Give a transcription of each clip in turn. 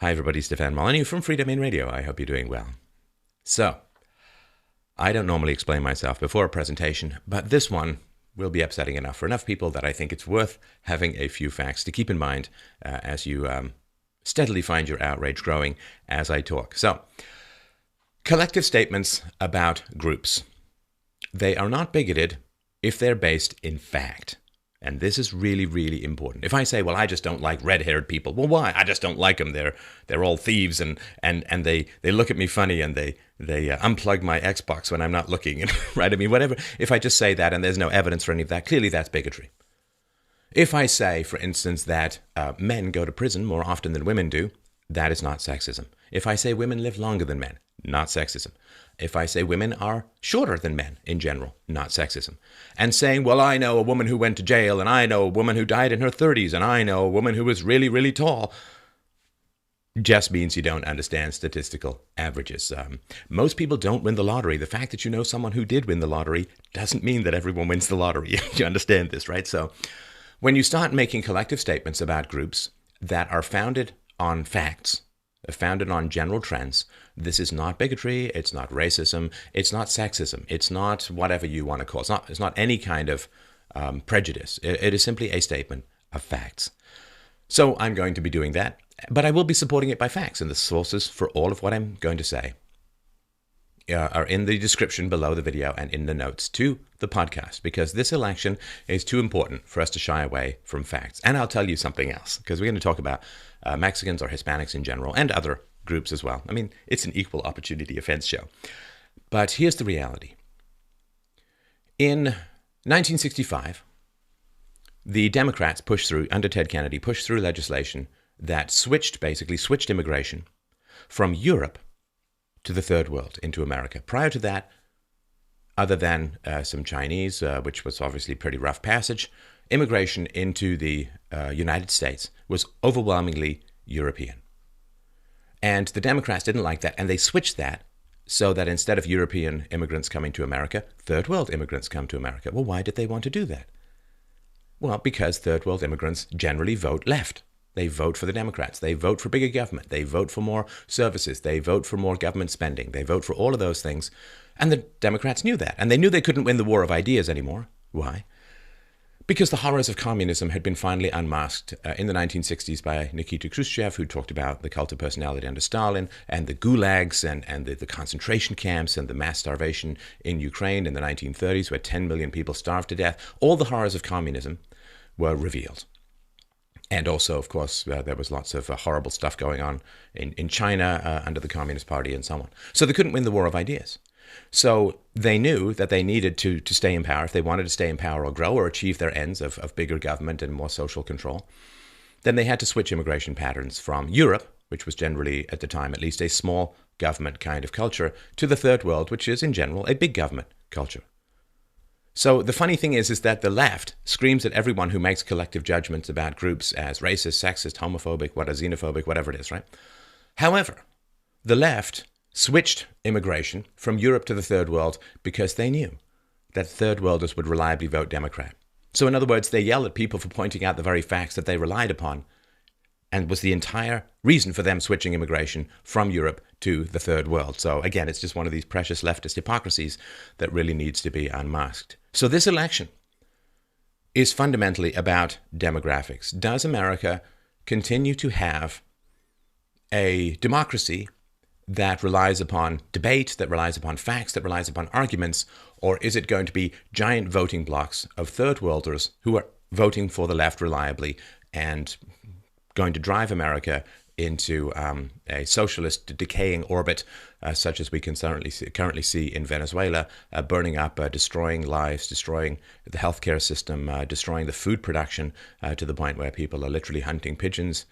Hi everybody, Stefan Molyneux from Free Domain Radio. I hope you're doing well. So, I don't normally explain myself before a presentation, but this one will be upsetting enough for enough people that I think it's worth having a few facts to keep in mind as you steadily find your outrage growing as I talk. So, collective statements about groups. They are not bigoted if they're based in fact. And this is really, really important. If I say, well, I just don't like red-haired people, well, why? I just don't like them. They're all thieves, and they look at me funny, and they unplug my Xbox when I'm not looking, right? I mean, whatever. If I just say that and there's no evidence for any of that, clearly that's bigotry. If I say, for instance, that men go to prison more often than women do, that is not sexism. If I say women live longer than men, not sexism. If I say women are shorter than men in general, not sexism. And saying, well, I know a woman who went to jail, and I know a woman who died in her 30s, and I know a woman who was really, really tall, just means you don't understand statistical averages. Most people don't win the lottery. The fact that you know someone who did win the lottery doesn't mean that everyone wins the lottery. You understand this, right? So when you start making collective statements about groups that are founded on facts, founded on general trends, this is not bigotry, it's not racism, it's not sexism, it's not whatever you want to call it. It's not any kind of prejudice. It is simply a statement of facts. So I'm going to be doing that, but I will be supporting it by facts, and the sources for all of what I'm going to say are in the description below the video and in the notes to the podcast, because this election is too important for us to shy away from facts. And I'll tell you something else, because we're going to talk about Mexicans or Hispanics in general, and other groups as well. I mean, it's an equal opportunity offense show. But here's the reality. In 1965, the Democrats under Ted Kennedy, pushed through legislation that switched immigration from Europe to the third world, into America. Prior to that, other than some Chinese, which was obviously pretty rough passage, immigration into the United States was overwhelmingly European. And the Democrats didn't like that, and they switched that so that instead of European immigrants coming to America, third world immigrants come to America. Well, why did they want to do that? Well, because third world immigrants generally vote left. They vote for the Democrats. They vote for bigger government. They vote for more services. They vote for more government spending. They vote for all of those things. And the Democrats knew that. And they knew they couldn't win the war of ideas anymore. Why? Because the horrors of communism had been finally unmasked in the 1960s by Nikita Khrushchev, who talked about the cult of personality under Stalin, and the gulags and the concentration camps and the mass starvation in Ukraine in the 1930s, where 10 million people starved to death. All the horrors of communism were revealed. And also, of course, there was lots of horrible stuff going on in China under the Communist Party and so on. So they couldn't win the war of ideas. So they knew that they needed to stay in power. If they wanted to stay in power or grow or achieve their ends of bigger government and more social control, then they had to switch immigration patterns from Europe, which was generally, at the time at least, a small government kind of culture, to the third world, which is, in general, a big government culture. So the funny thing is that the left screams at everyone who makes collective judgments about groups as racist, sexist, homophobic, xenophobic, whatever it is, right? However, the left switched immigration from Europe to the third world because they knew that third worlders would reliably vote Democrat. So in other words, they yell at people for pointing out the very facts that they relied upon, and was the entire reason for them switching immigration from Europe to the third world. So again, it's just one of these precious leftist hypocrisies that really needs to be unmasked. So this election is fundamentally about demographics. Does America continue to have a democracy that relies upon debate, that relies upon facts, that relies upon arguments, or is it going to be giant voting blocks of third worlders who are voting for the left reliably and going to drive America into a socialist decaying orbit, such as we can currently see in Venezuela, burning up, destroying lives, destroying the healthcare system, destroying the food production to the point where people are literally hunting pigeons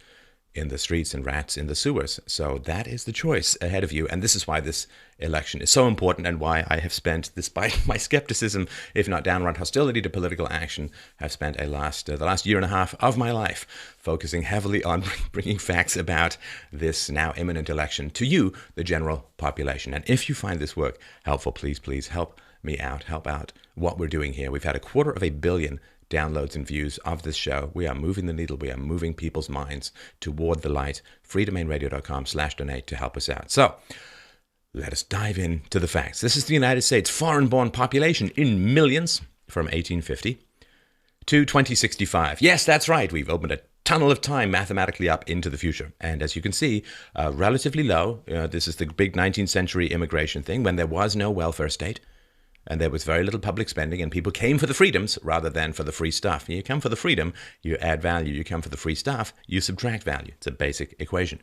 in the streets and rats in the sewers. So that is the choice ahead of you. And this is why this election is so important, and why I have spent, despite my skepticism, if not downright hostility to political action, have spent the last year and a half of my life focusing heavily on bringing facts about this now imminent election to you, the general population. And if you find this work helpful, please help me out, help out what we're doing here. We've had $250 million downloads and views of this show. We are moving the needle. We are moving people's minds toward the light. freedomainradio.com/donate to help us out. So let us dive into the facts. This is the United States foreign-born population in millions from 1850 to 2065. Yes, that's right. We've opened a tunnel of time mathematically up into the future. And as you can see, relatively low. This is the big 19th century immigration thing when there was no welfare state and there was very little public spending and people came for the freedoms rather than for the free stuff. You come for the freedom, you add value. You come for the free stuff, you subtract value. It's a basic equation.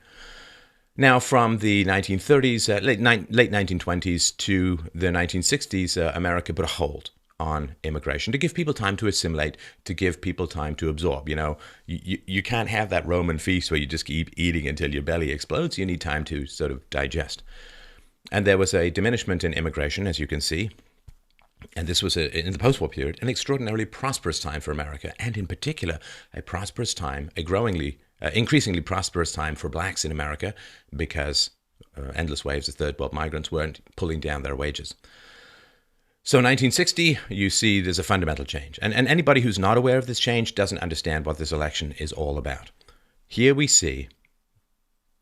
Now, from the 1930s, late 1920s to the 1960s, America put a hold on immigration to give people time to assimilate, to give people time to absorb. You know, you can't have that Roman feast where you just keep eating until your belly explodes. You need time to sort of digest. And there was a diminishment in immigration, as you can see. And this was, in the post-war period, an extraordinarily prosperous time for America, and in particular, a prosperous time, increasingly prosperous time for blacks in America, because endless waves of third world migrants weren't pulling down their wages. So 1960, you see there's a fundamental change. And anybody who's not aware of this change doesn't understand what this election is all about. Here we see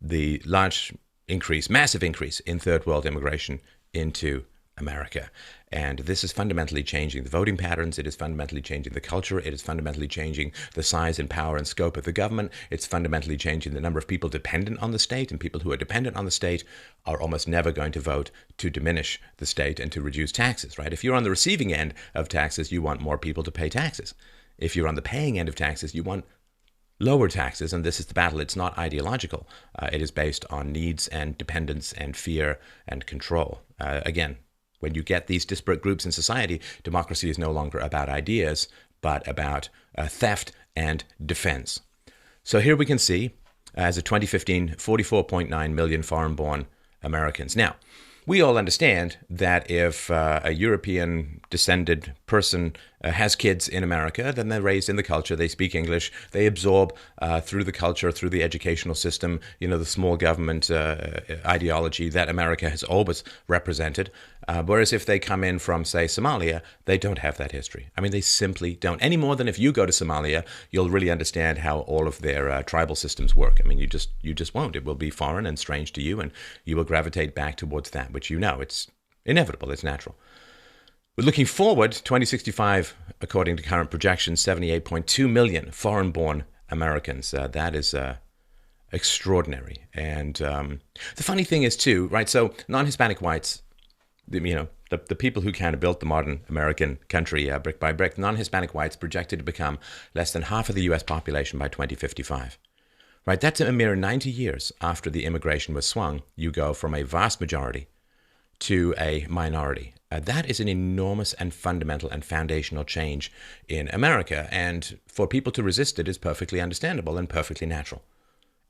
the large increase, massive increase in third world immigration into America. And this is fundamentally changing the voting patterns. It is fundamentally changing the culture. It is fundamentally changing the size and power and scope of the government. It's fundamentally changing the number of people dependent on the state. And people who are dependent on the state are almost never going to vote to diminish the state and to reduce taxes, right? If you're on the receiving end of taxes, you want more people to pay taxes. If you're on the paying end of taxes, you want lower taxes. And this is the battle. It's not ideological. It is based on needs and dependence and fear and control. Again, when you get these disparate groups in society, democracy is no longer about ideas, but about theft and defense. So here we can see, as of 2015, 44.9 million foreign-born Americans. Now, we all understand that if a European-descended person has kids in America, then they're raised in the culture, they speak English, they absorb through the culture, through the educational system, you know, the small government ideology that America has always represented. Whereas if they come in from, say, Somalia, they don't have that history. I mean, they simply don't. Any more than if you go to Somalia, you'll really understand how all of their tribal systems work. I mean, you just won't. It will be foreign and strange to you, and you will gravitate back towards that, which you know. It's inevitable. It's natural. But looking forward, 2065, according to current projections, 78.2 million foreign-born Americans. That is extraordinary. And the funny thing is, too, right, so non-Hispanic whites, you know, the people who kind of built the modern American country brick by brick, non-Hispanic whites projected to become less than half of the U.S. population by 2055. Right, that's a mere 90 years after the immigration was swung. You go from a vast majority to a minority. That is an enormous and fundamental and foundational change in America. And for people to resist it is perfectly understandable and perfectly natural.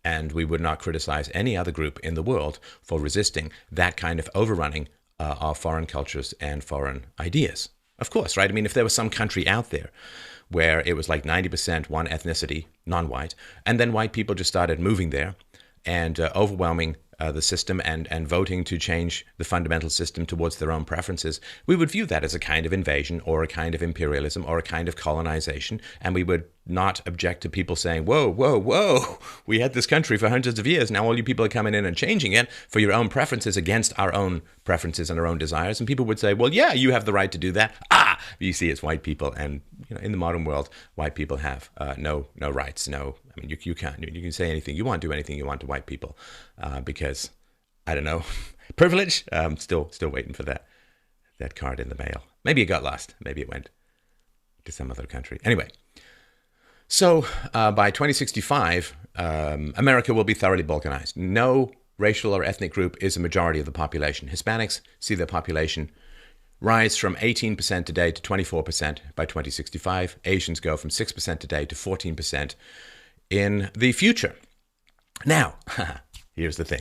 And we would not criticize any other group in the world for resisting that kind of overrunning of foreign cultures and foreign ideas. Of course, right? I mean, if there was some country out there where it was like 90% one ethnicity, non-white, and then white people just started moving there and overwhelming the system and voting to change the fundamental system towards their own preferences, we would view that as a kind of invasion or a kind of imperialism or a kind of colonization, and we would not object to people saying, whoa, whoa, whoa, we had this country for hundreds of years, now all you people are coming in and changing it for your own preferences against our own preferences and our own desires. And people would say, well, yeah, you have the right to do that. You see, it's white people, and you know, in the modern world, white people have no rights. No, I mean, you can't. You can say anything you want, do anything you want to white people, because I don't know, privilege. Still waiting for that card in the mail. Maybe it got lost. Maybe it went to some other country. Anyway, so by 2065, America will be thoroughly balkanized. No racial or ethnic group is a majority of the population. Hispanics see their population rise from 18% today to 24% by 2065. Asians go from 6% today to 14% in the future. Now, here's the thing.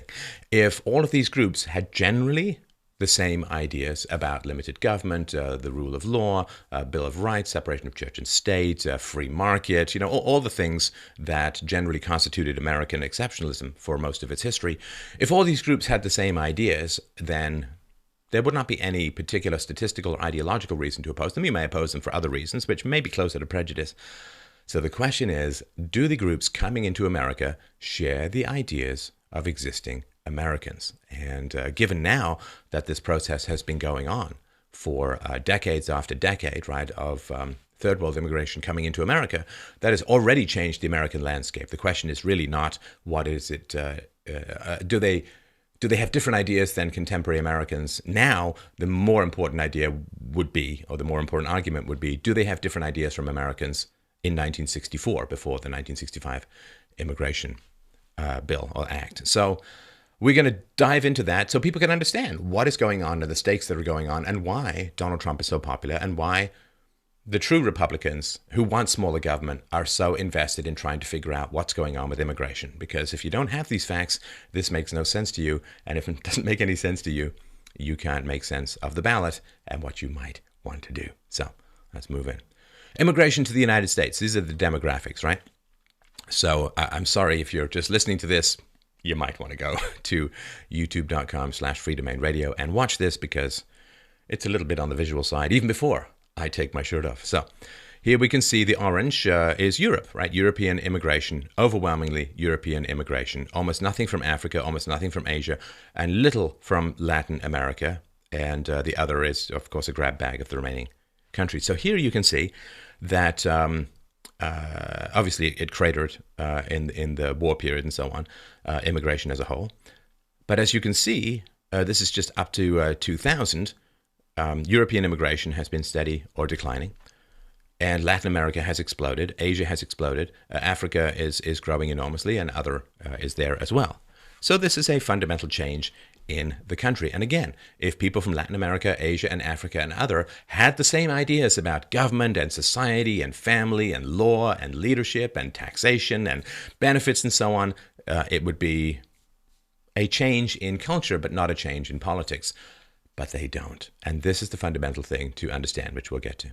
If all of these groups had generally the same ideas about limited government, the rule of law, Bill of Rights, separation of church and state, free market, you know, all the things that generally constituted American exceptionalism for most of its history, if all these groups had the same ideas, then there would not be any particular statistical or ideological reason to oppose them. You may oppose them for other reasons, which may be closer to prejudice. So the question is, do the groups coming into America share the ideas of existing Americans? And given now that this process has been going on for decades after decade, right, of third world immigration coming into America, that has already changed the American landscape. The question is really not what is it, do they have different ideas than contemporary Americans? Now, the more important idea would be, or the more important argument would be, do they have different ideas from Americans in 1964, before the 1965 immigration bill or act? So we're going to dive into that so people can understand what is going on and the stakes that are going on and why Donald Trump is so popular and why the true Republicans who want smaller government are so invested in trying to figure out what's going on with immigration. Because if you don't have these facts, this makes no sense to you. And if it doesn't make any sense to you, you can't make sense of the ballot and what you might want to do. So let's move in. Immigration to the United States. These are the demographics, right? So I'm sorry if you're just listening to this, you might want to go to youtube.com/freedomainradio and watch this, because it's a little bit on the visual side, even before I take my shirt off. So here we can see the orange is Europe, right? European immigration, overwhelmingly European immigration. Almost nothing from Africa, almost nothing from Asia, and little from Latin America. And the other is, of course, a grab bag of the remaining countries. So here you can see that obviously it cratered in the war period and so on, immigration as a whole. But as you can see, this is just up to 2000. European immigration has been steady or declining, and Latin America has exploded. Asia has exploded. Africa is growing enormously, and other is there as well. So this is a fundamental change in the country. And again, if people from Latin America, Asia, and Africa and other had the same ideas about government and society and family and law and leadership and taxation and benefits and so on, it would be a change in culture, but not a change in politics. But they don't. And this is the fundamental thing to understand, which we'll get to.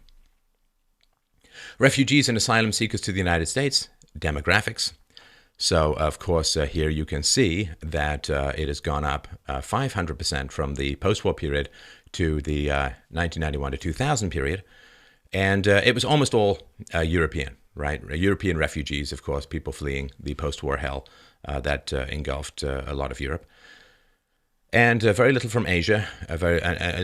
Refugees and asylum seekers to the United States, demographics. So, of course, here you can see that it has gone up 500% from the post-war period to the 1991 to 2000 period. And it was almost all European, right? European refugees, of course, people fleeing the post-war hell that engulfed a lot of Europe. And very little from Asia,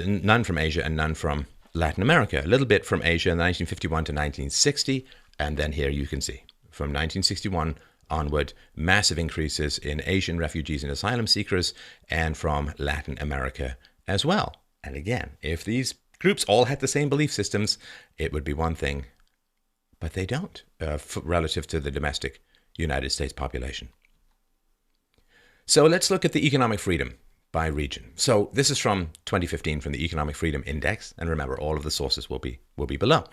none from Asia and none from Latin America. A little bit from Asia in 1951 to 1960. And then here you can see, from 1961 onward, massive increases in Asian refugees and asylum seekers, and from Latin America as well. And again, if these groups all had the same belief systems, it would be one thing. But they don't, relative to the domestic United States population. So let's look at the economic freedom by region. So this is from 2015 from the Economic Freedom Index. And remember, all of the sources will be below.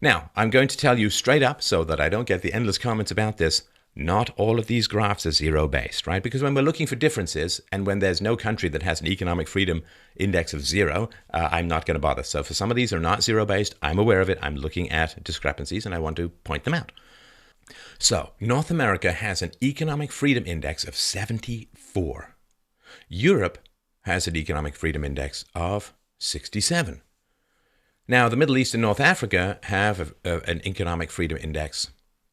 Now, I'm going to tell you straight up so that I don't get the endless comments about this. Not all of these graphs are zero-based, right? Because when we're looking for differences and when there's no country that has an economic freedom index of 0, I'm not going to bother. So for some of these are not zero-based. I'm aware of it. I'm looking at discrepancies and I want to point them out. So North America has an economic freedom index of 74. Europe has an economic freedom index of 67. Now, the Middle East and North Africa have an economic freedom index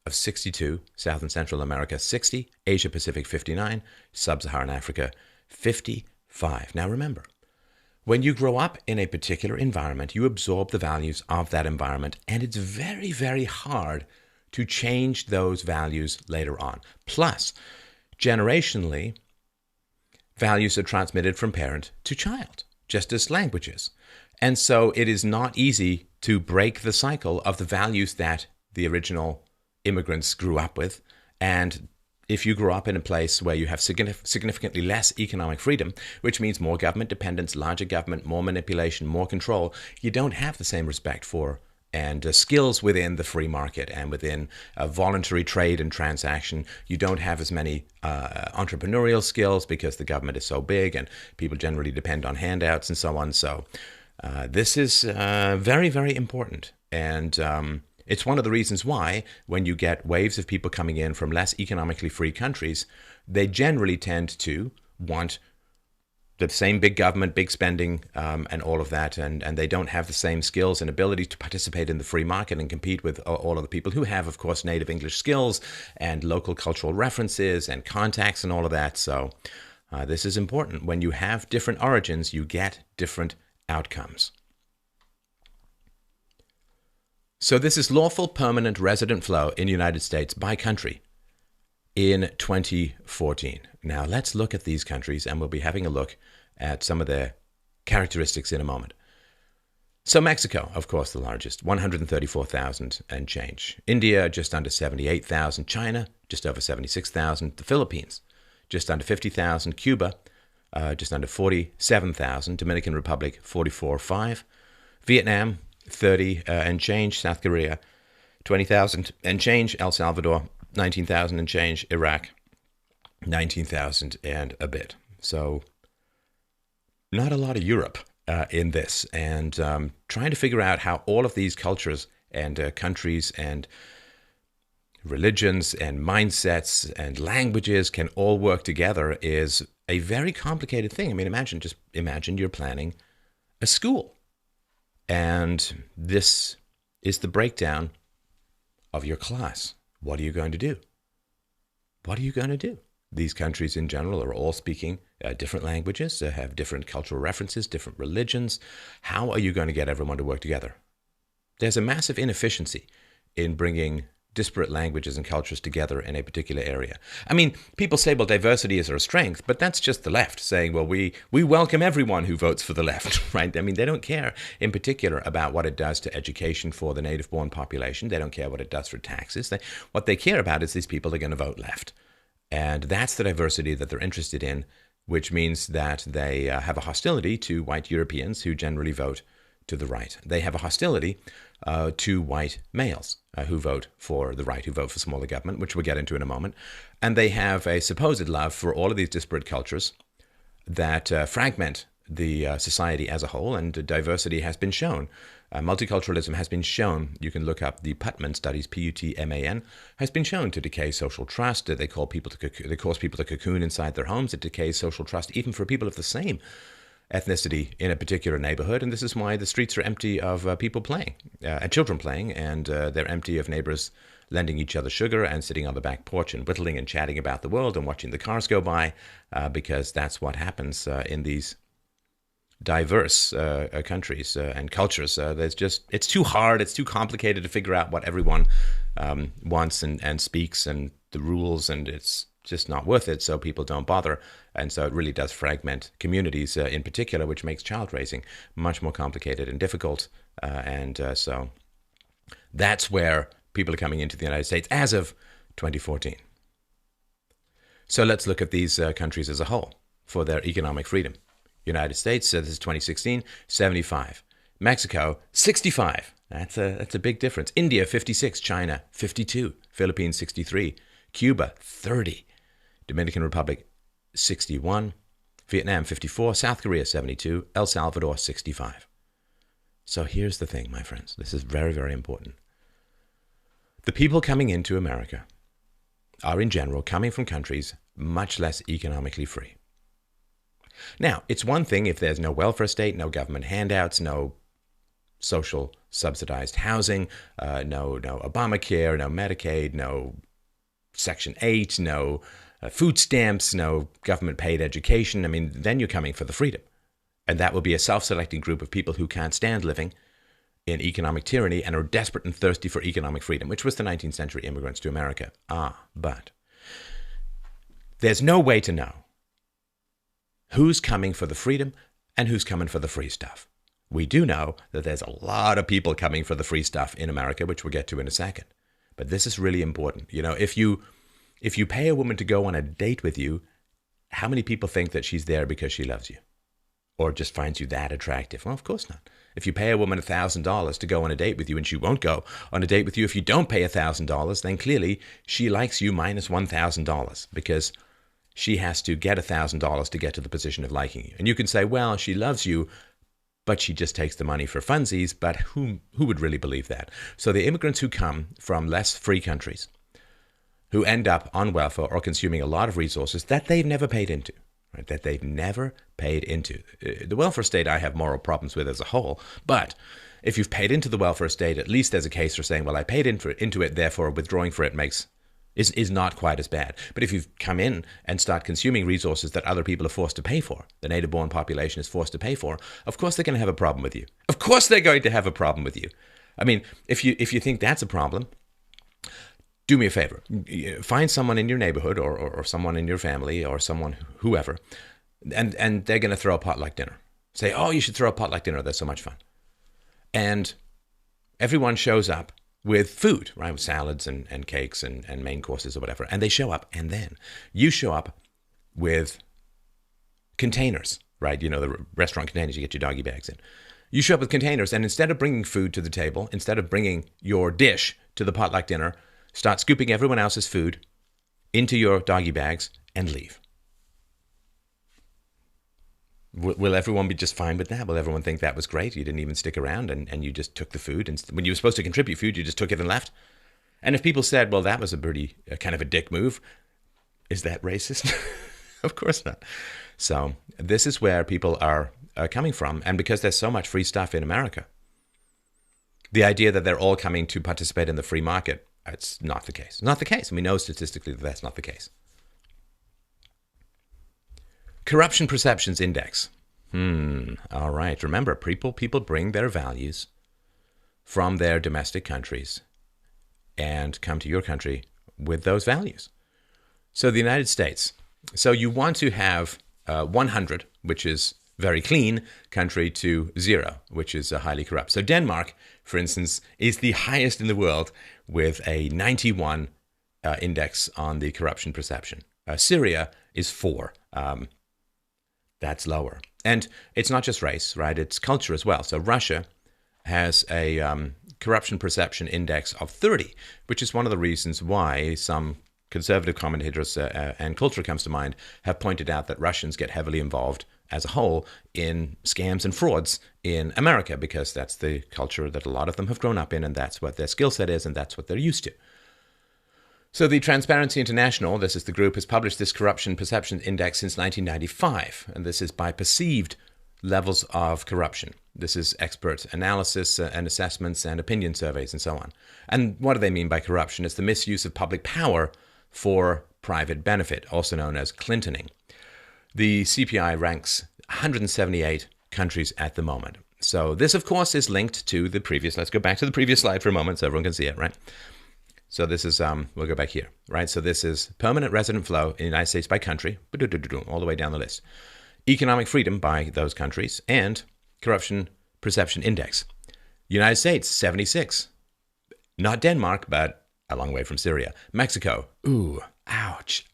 of 62, South and Central America 60, Asia Pacific 59, Sub-Saharan Africa 55. Now remember, when you grow up in a particular environment, you absorb the values of that environment, and it's very, very hard to change those values later on. Plus, generationally, values are transmitted from parent to child, just as languages. And so it is not easy to break the cycle of the values that the original immigrants grew up with. And if you grew up in a place where you have significantly less economic freedom, which means more government dependence, larger government, more manipulation, more control, you don't have the same respect for and skills within the free market and within voluntary trade and transaction. You don't have as many entrepreneurial skills because the government is so big and people generally depend on handouts and so on. So this is very, very important. And it's one of the reasons why when you get waves of people coming in from less economically free countries, they generally tend to want the same big government, big spending, and all of that, and they don't have the same skills and ability to participate in the free market and compete with all of the people who have, of course, native English skills and local cultural references and contacts and all of that. So this is important. When you have different origins, you get different outcomes. So this is lawful permanent resident flow in the United States by country in 2014. Now let's look at these countries, and we'll be having a look at some of their characteristics in a moment. So Mexico, of course, the largest, 134,000 and change. India, just under 78,000. China, just over 76,000. The Philippines, just under 50,000. Cuba, just under 47,000. Dominican Republic, 44.5. Vietnam, 30 and change. South Korea, 20,000 and change. El Salvador, 19,000 and change. Iraq, 19,000 and a bit. So not a lot of Europe in this. And trying to figure out how all of these cultures and countries and religions and mindsets and languages can all work together is a very complicated thing. I mean, imagine you're planning a school. And this is the breakdown of your class. What are you going to do? What are you going to do? These countries in general are all speaking different languages, have different cultural references, different religions. How are you going to get everyone to work together? There's a massive inefficiency in bringing disparate languages and cultures together in a particular area. I mean, people say, well, diversity is our strength, but that's just the left saying, well, we welcome everyone who votes for the left, right? I mean, they don't care in particular about what it does to education for the native-born population. They don't care what it does for taxes. What they care about is these people are going to vote left. And that's the diversity that they're interested in, which means that they have a hostility to white Europeans who generally vote to the right. They have a hostility to white males who vote for the right, who vote for smaller government, which we'll get into in a moment. And they have a supposed love for all of these disparate cultures that fragment the society as a whole, and diversity has been shown. Multiculturalism has been shown. You can look up the Putman studies, Putman, has been shown to decay social trust. They cause people to cocoon inside their homes. It decays social trust even for people of the same ethnicity in a particular neighborhood, and this is why the streets are empty of people playing, and children playing, and they're empty of neighbors lending each other sugar and sitting on the back porch and whittling and chatting about the world and watching the cars go by, because that's what happens in these diverse countries and cultures. It's too hard, it's too complicated to figure out what everyone wants and speaks and the rules, and it's just not worth it, so people don't bother. And so it really does fragment communities in particular, which makes child raising much more complicated and difficult. So that's where people are coming into the United States as of 2014. So let's look at these countries as a whole for their economic freedom. United States, this is 2016, 75. Mexico, 65. That's a big difference. India, 56. China, 52. Philippines, 63. Cuba, 30. Dominican Republic, 61. Vietnam, 54. South Korea, 72. El Salvador, 65. So here's the thing, my friends. This is very, very important. The people coming into America are, in general, coming from countries much less economically free. Now, it's one thing if there's no welfare state, no government handouts, no social subsidized housing, no Obamacare, no Medicaid, no Section 8, no food stamps, no government-paid education. I mean, then you're coming for the freedom. And that will be a self-selecting group of people who can't stand living in economic tyranny and are desperate and thirsty for economic freedom, which was the 19th century immigrants to America. But there's no way to know who's coming for the freedom and who's coming for the free stuff. We do know that there's a lot of people coming for the free stuff in America, which we'll get to in a second. But this is really important. You know, if you pay a woman to go on a date with you, how many people think that she's there because she loves you or just finds you that attractive? Well, of course not. If you pay a woman $1,000 to go on a date with you and she won't go on a date with you if you don't pay $1,000, then clearly she likes you minus $1,000 because she has to get $1,000 to get to the position of liking you. And you can say, well, she loves you, but she just takes the money for funsies. But who would really believe that? So the immigrants who come from less free countries, who end up on welfare or consuming a lot of resources that they've never paid into, right, that they've never paid into. The welfare state I have moral problems with as a whole, but if you've paid into the welfare state, at least there's a case for saying, well, I paid into it, therefore withdrawing for it is not quite as bad. But if you've come in and start consuming resources that other people are forced to pay for, the native-born population is forced to pay for, of course they're going to have a problem with you. Of course they're going to have a problem with you. I mean, if you think that's a problem, do me a favor. Find someone in your neighborhood or someone in your family or someone, whoever, and they're going to throw a potluck dinner. Say, oh, you should throw a potluck dinner. That's so much fun. And everyone shows up with food, right? With salads and cakes and main courses or whatever. And they show up. And then you show up with containers, right? You know, the restaurant containers you get your doggy bags in. You show up with containers, and instead of bringing food to the table, instead of bringing your dish to the potluck dinner, start scooping everyone else's food into your doggy bags and leave. Will everyone be just fine with that? Will everyone think that was great? You didn't even stick around and you just took the food. And when you were supposed to contribute food, you just took it and left. And if people said, well, that was a pretty kind of a dick move, is that racist? Of course not. So this is where people are coming from. And because there's so much free stuff in America, the idea that they're all coming to participate in the free market, it's not the case. It's not the case. And we know statistically that that's not the case. Corruption Perceptions Index. All right. Remember, people bring their values from their domestic countries and come to your country with those values. So the United States. So you want to have 100, which is very clean, country, to 0, which is highly corrupt. So Denmark, for instance, is the highest in the world with a 91 index on the corruption perception. Syria is 4. That's lower. And it's not just race, right? It's culture as well. So Russia has a corruption perception index of 30, which is one of the reasons why some conservative commentators, and culture comes to mind, have pointed out that Russians get heavily involved as a whole in scams and frauds in America, because that's the culture that a lot of them have grown up in, and that's what their skill set is, and that's what they're used to. So the Transparency International, this is the group, has published this corruption perception index since 1995, and this is by perceived levels of corruption. This is expert analysis and assessments and opinion surveys and so on. And what do they mean by corruption? It's the misuse of public power for private benefit, also known as Clintoning. The CPI ranks 178 countries at the moment. So this, of course, is linked to the previous. Let's go back to the previous slide for a moment so everyone can see it, right? So this is, we'll go back here, right? So this is permanent resident flow in the United States by country, all the way down the list. Economic freedom by those countries, and corruption perception index. United States, 76. Not Denmark, but a long way from Syria. Mexico, ooh, ouch,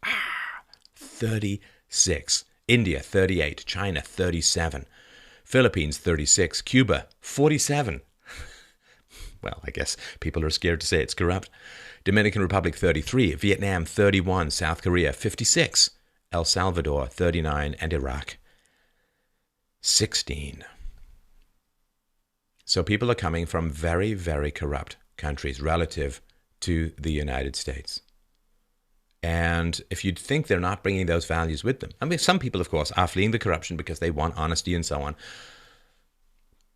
36. India, 38. China, 37. Philippines, 36. Cuba, 47. Well, I guess people are scared to say it's corrupt. Dominican Republic, 33. Vietnam, 31. South Korea, 56. El Salvador, 39. And Iraq, 16. So people are coming from very, very corrupt countries relative to the United States. And if you'd think they're not bringing those values with them, I mean, some people, of course, are fleeing the corruption because they want honesty and so on,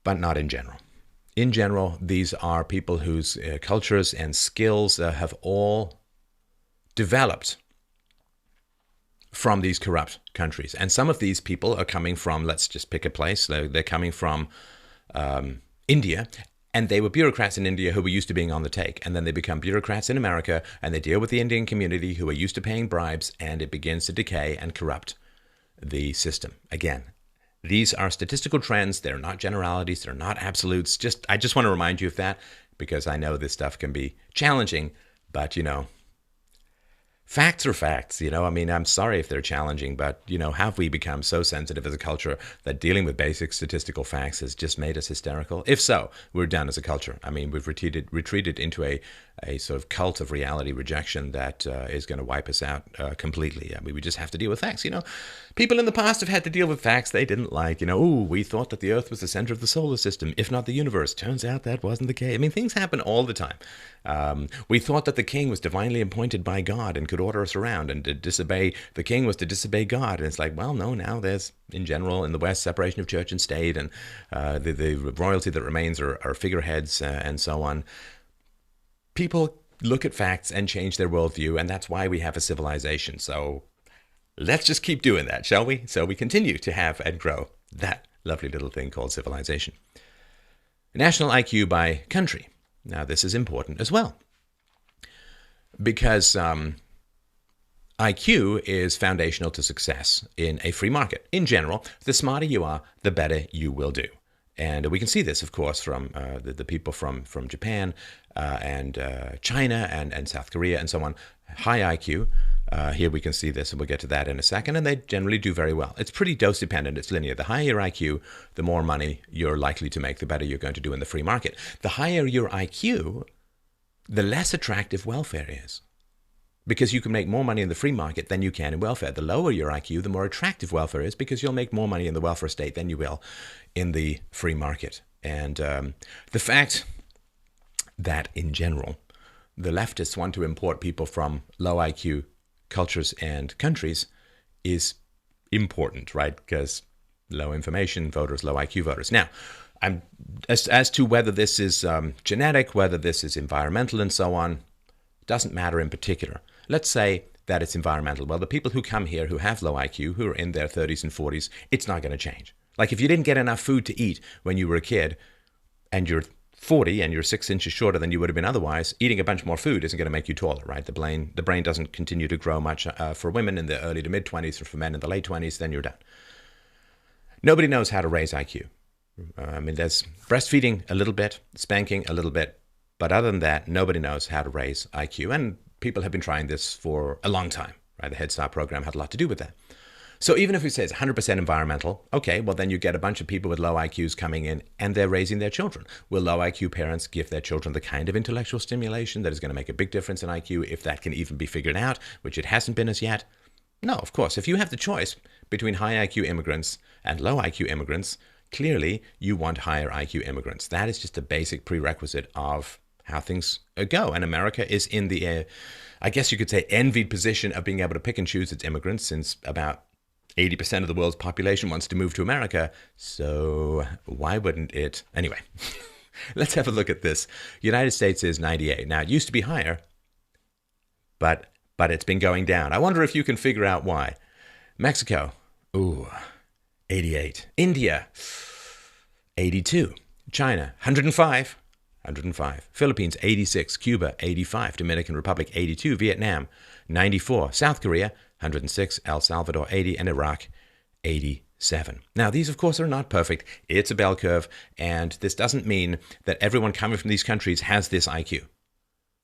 but not in general. In general, these are people whose cultures and skills have all developed from these corrupt countries. And some of these people are coming from, let's just pick a place, they're coming from India, and they were bureaucrats in India who were used to being on the take. And then they become bureaucrats in America, and they deal with the Indian community who are used to paying bribes, and it begins to decay and corrupt the system. Again, these are statistical trends. They're not generalities. They're not absolutes. I just want to remind you of that, because I know this stuff can be challenging, but, facts are facts, I mean, I'm sorry if they're challenging, but, have we become so sensitive as a culture that dealing with basic statistical facts has just made us hysterical? If so, we're done as a culture. I mean, we've retreated into a sort of cult of reality rejection that is going to wipe us out completely. I mean, we just have to deal with facts, People in the past have had to deal with facts they didn't like, we thought that the Earth was the center of the solar system, if not the universe. Turns out that wasn't the case. I mean, things happen all the time. We thought that the king was divinely appointed by God and could could order us around, and to disobey the king was to disobey God. And it's like, well, no, now there's, in general, in the West, separation of church and state, and the royalty that remains are figureheads and so on. People look at facts and change their worldview, and that's why we have a civilization. So let's just keep doing that, shall we? So we continue to have and grow that lovely little thing called civilization. National IQ by country. Now, this is important as well, because IQ is foundational to success in a free market. In general, the smarter you are, the better you will do. And we can see this, of course, from the people from Japan and China and South Korea and so on. High IQ. Here we can see this, and we'll get to that in a second, and they generally do very well. It's pretty dose dependent. It's linear. The higher your IQ, the more money you're likely to make, the better you're going to do in the free market. The higher your IQ, the less attractive welfare is, because you can make more money in the free market than you can in welfare. The lower your IQ, the more attractive welfare is, because you'll make more money in the welfare state than you will in the free market. And the fact that, in general, the leftists want to import people from low IQ cultures and countries is important, right? Because low information voters, low IQ voters. Now, as to whether this is genetic, whether this is environmental and so on, doesn't matter in particular. Let's say that it's environmental. Well, the people who come here who have low IQ, who are in their 30s and 40s, it's not going to change. Like if you didn't get enough food to eat when you were a kid and you're 40 and you're 6 inches shorter than you would have been otherwise, eating a bunch more food isn't going to make you taller, right? The brain doesn't continue to grow much for women in the early to mid-20s, or for men in the late 20s, then you're done. Nobody knows how to raise IQ. There's breastfeeding a little bit, spanking a little bit, but other than that, nobody knows how to raise IQ. And people have been trying this for a long time, right? The Head Start program had a lot to do with that. So even if we say it's 100% environmental, okay, well then you get a bunch of people with low IQs coming in and they're raising their children. Will low IQ parents give their children the kind of intellectual stimulation that is going to make a big difference in IQ, if that can even be figured out, which it hasn't been as yet? No, of course. If you have the choice between high IQ immigrants and low IQ immigrants, clearly you want higher IQ immigrants. That is just a basic prerequisite of how things go. And America is in the, I guess you could say, envied position of being able to pick and choose its immigrants, since about 80% of the world's population wants to move to America. So why wouldn't it? Anyway, let's have a look at this. United States is 98. Now, it used to be higher, but it's been going down. I wonder if you can figure out why. Mexico, 88. India, 82. China, 105. Philippines, 86. Cuba, 85. Dominican Republic, 82. Vietnam, 94. South Korea, 106. El Salvador, 80. And Iraq, 87. Now, these, of course, are not perfect. It's a bell curve. And this doesn't mean that everyone coming from these countries has this IQ.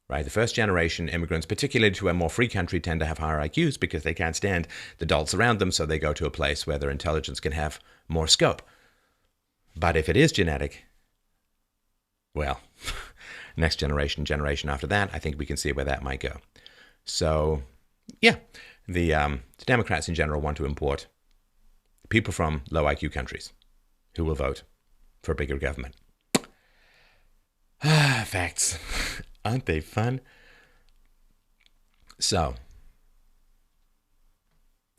Right? The first generation immigrants, particularly to a more free country, tend to have higher IQs because they can't stand the dolts around them. So they go to a place where their intelligence can have more scope. But if it is genetic, well, next generation after that, I think we can see where that might go. So, yeah, the Democrats in general want to import people from low IQ countries who will vote for bigger government. Facts. Aren't they fun? So,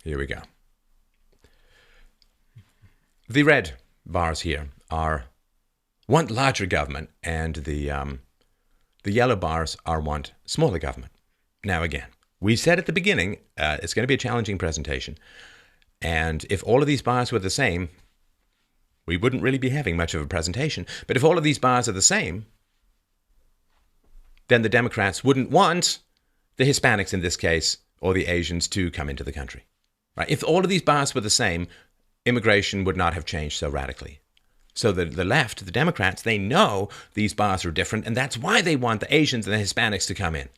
here we go. The red bars here want larger government, and the yellow bars want smaller government. Now, again, we said at the beginning, it's going to be a challenging presentation. And if all of these bars were the same, we wouldn't really be having much of a presentation. But if all of these bars are the same, then the Democrats wouldn't want the Hispanics in this case, or the Asians, to come into the country. Right? If all of these bars were the same, immigration would not have changed so radically. So the left, the Democrats, they know these bars are different, and that's why they want the Asians and the Hispanics to come in.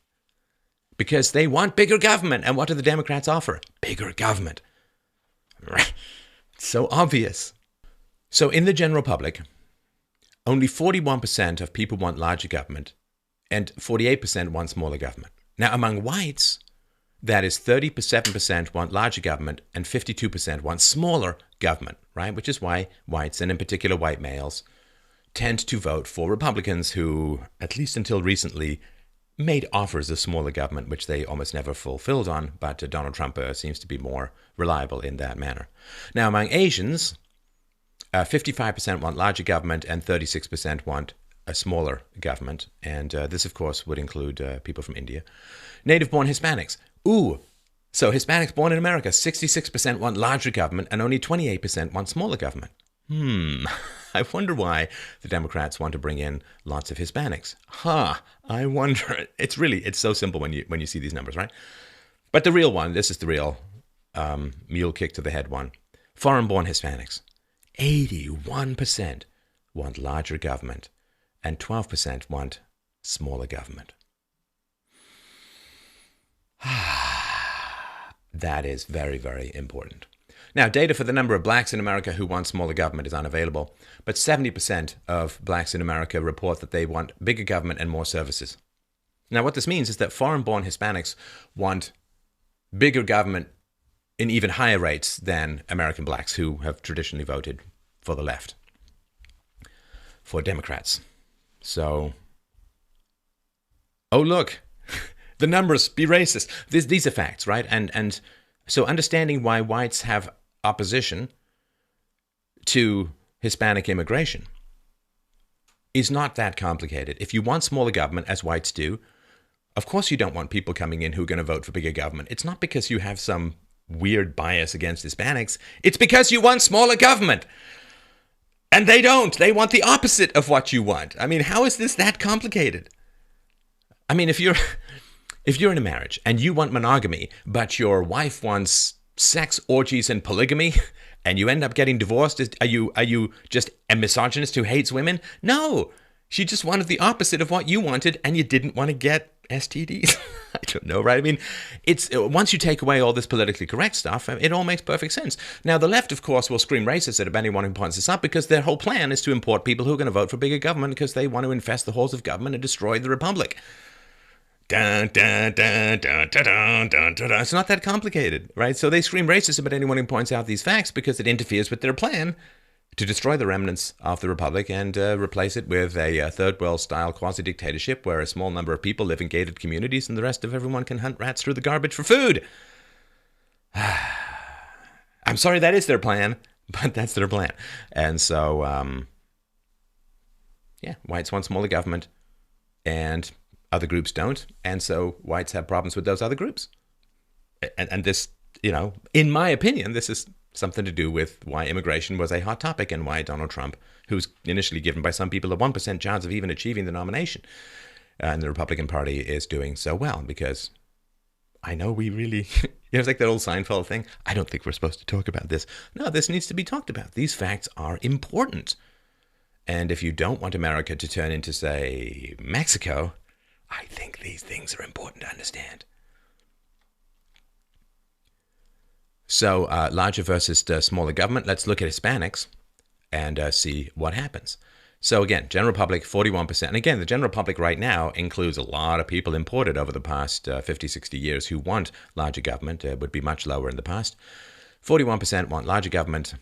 Because they want bigger government. And what do the Democrats offer? Bigger government. It's so obvious. So in the general public, only 41% of people want larger government, and 48% want smaller government. Now, among whites, that is 37% want larger government and 52% want smaller government, right? Which is why whites, and in particular white males, tend to vote for Republicans who, at least until recently, made offers of smaller government, which they almost never fulfilled on, but Donald Trump seems to be more reliable in that manner. Now, among Asians, 55% want larger government and 36% want a smaller government. And this, of course, would include people from India. Native-born Hispanics. Ooh, so Hispanics born in America, 66% want larger government and only 28% want smaller government. I wonder why the Democrats want to bring in lots of Hispanics. I wonder. It's so simple when you see these numbers, right? But the real one, this is the real mule kick to the head one. Foreign-born Hispanics, 81% want larger government and 12% want smaller government. That is very, very important. Now, data for the number of blacks in America who want smaller government is unavailable, but 70% of blacks in America report that they want bigger government and more services. Now, what this means is that foreign-born Hispanics want bigger government in even higher rates than American blacks who have traditionally voted for the left, for Democrats. So, oh, look, the numbers, be racist. These are facts, right? And so understanding why whites have opposition to Hispanic immigration is not that complicated. If you want smaller government, as whites do, of course you don't want people coming in who are going to vote for bigger government. It's not because you have some weird bias against Hispanics. It's because you want smaller government. And they don't. They want the opposite of what you want. I mean, how is this that complicated? I mean, if you're in a marriage and you want monogamy, but your wife wants sex, orgies, and polygamy, and you end up getting divorced, are you just a misogynist who hates women? No, she just wanted the opposite of what you wanted, and you didn't want to get STDs. I don't know, right? I mean, it's once you take away all this politically correct stuff, it all makes perfect sense. Now, the left, of course, will scream racist at anyone who points this up because their whole plan is to import people who are going to vote for bigger government because they want to infest the halls of government and destroy the republic. Dun, dun, dun, dun, dun, dun, dun, dun. It's not that complicated, right? So they scream racist about anyone who points out these facts because it interferes with their plan to destroy the remnants of the republic and replace it with a third world style quasi-dictatorship where a small number of people live in gated communities and the rest of everyone can hunt rats through the garbage for food. I'm sorry, that is their plan, but that's their plan. And so, whites want smaller government and other groups don't, and so whites have problems with those other groups. And this, in my opinion, this is something to do with why immigration was a hot topic and why Donald Trump, who's initially given by some people a 1% chance of even achieving the nomination, and the Republican Party is doing so well, because I know we really, it's like that old Seinfeld thing. I don't think we're supposed to talk about this. No, this needs to be talked about. These facts are important. And if you don't want America to turn into, say, Mexico, I think these things are important to understand. So, larger versus smaller government. Let's look at Hispanics and see what happens. So again, general public, 41%. And again, the general public right now includes a lot of people imported over the past 50, 60 years who want larger government. It would be much lower in the past. 41% want larger government.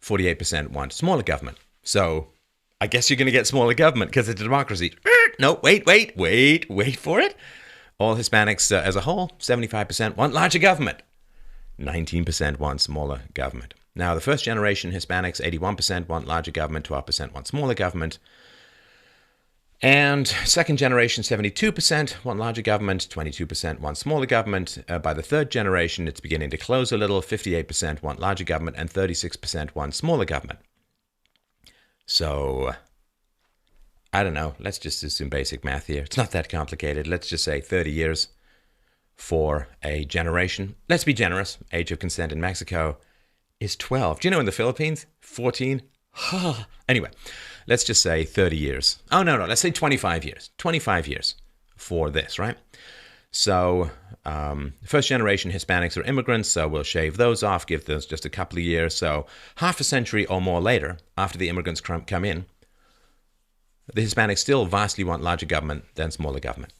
48% want smaller government. So I guess you're going to get smaller government because it's a democracy. No, wait for it. All Hispanics as a whole, 75% want larger government. 19% want smaller government. Now, the first generation Hispanics, 81% want larger government, 12% want smaller government. And second generation, 72% want larger government, 22% want smaller government. By the third generation, it's beginning to close a little. 58% want larger government and 36% want smaller government. So, I don't know. Let's just do some basic math here. It's not that complicated. Let's just say 30 years for a generation. Let's be generous. Age of consent in Mexico is 12. Do you know in the Philippines? 14. Anyway, let's just say 30 years. Oh, no. Let's say 25 years. 25 years for this, right? So, first generation Hispanics are immigrants, so we'll shave those off, give those just a couple of years. So, half a century or more later, after the immigrants come in, the Hispanics still vastly want larger government than smaller government.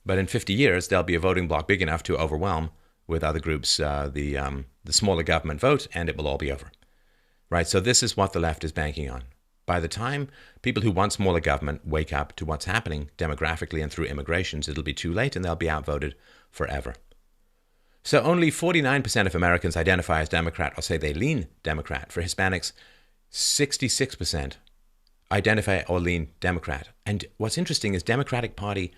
But in 50 years, there'll be a voting bloc big enough to overwhelm with other groups the smaller government vote, and it will all be over. Right? So this is what the left is banking on. By the time people who want smaller government wake up to what's happening demographically and through immigrations, it'll be too late and they'll be outvoted forever. So only 49% of Americans identify as Democrat or say they lean Democrat. For Hispanics, 66% identify or lean Democrat. And what's interesting is Democratic Party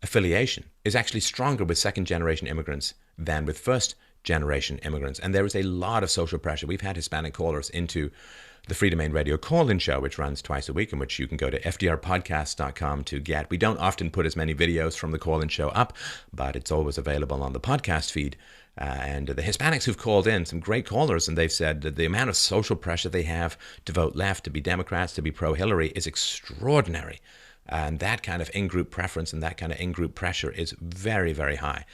affiliation is actually stronger with second-generation immigrants than with first-generation immigrants. And there is a lot of social pressure. We've had Hispanic callers into the Free Domain Radio call-in show, which runs twice a week, in which you can go to fdrpodcast.com to get. We don't often put as many videos from the call-in show up, but it's always available on the podcast feed. And the Hispanics who've called in, some great callers, and they've said that the amount of social pressure they have to vote left, to be Democrats, to be pro-Hillary is extraordinary. And that kind of in-group preference and that kind of in-group pressure is very, very high.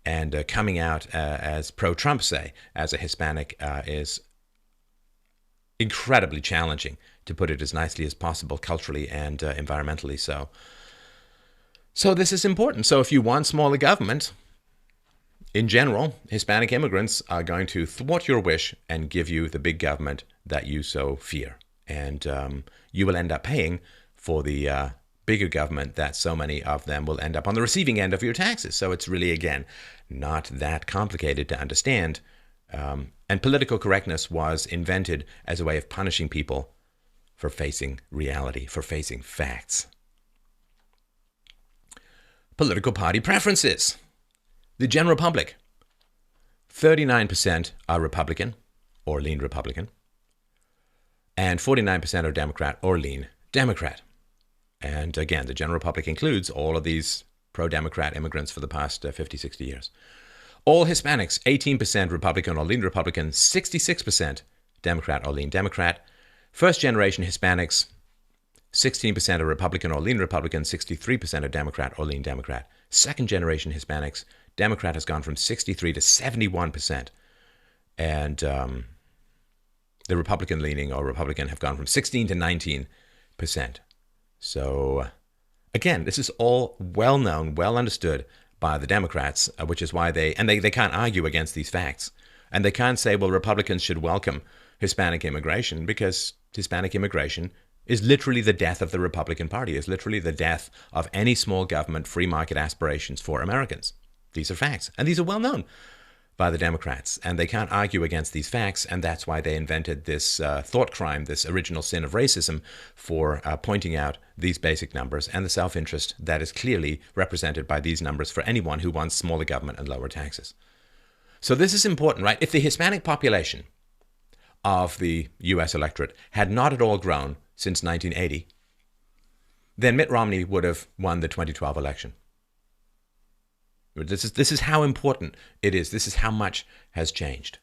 And coming out as pro-Trump, say, as a Hispanic is incredibly challenging, to put it as nicely as possible, culturally and environmentally so. So this is important. So if you want smaller government, in general, Hispanic immigrants are going to thwart your wish and give you the big government that you so fear. And you will end up paying for the bigger government that so many of them will end up on the receiving end of your taxes. So it's really, again, not that complicated to understand. And political correctness was invented as a way of punishing people for facing reality, for facing facts. Political party preferences. The general public. 39% are Republican or lean Republican. And 49% are Democrat or lean Democrat. And again, the general public includes all of these pro-Democrat immigrants for the past 50, 60 years. All Hispanics, 18% Republican or lean Republican, 66% Democrat or lean Democrat. First-generation Hispanics, 16% are Republican or lean Republican, 63% are Democrat or lean Democrat. Second-generation Hispanics, Democrat has gone from 63 to 71%. And the Republican-leaning or Republican have gone from 16 to 19%. So, again, this is all well-known, well-understood by the Democrats, which is why they can't argue against these facts. And they can't say, well, Republicans should welcome Hispanic immigration, because Hispanic immigration is literally the death of the Republican Party, is literally the death of any small government, free market aspirations for Americans. These are facts. And these are well known by the Democrats. And they can't argue against these facts. And that's why they invented this thought crime, this original sin of racism, for pointing out these basic numbers and the self-interest that is clearly represented by these numbers for anyone who wants smaller government and lower taxes. So this is important, right? If the Hispanic population of the U.S. electorate had not at all grown since 1980, then Mitt Romney would have won the 2012 election. This is how important it is. This is how much has changed.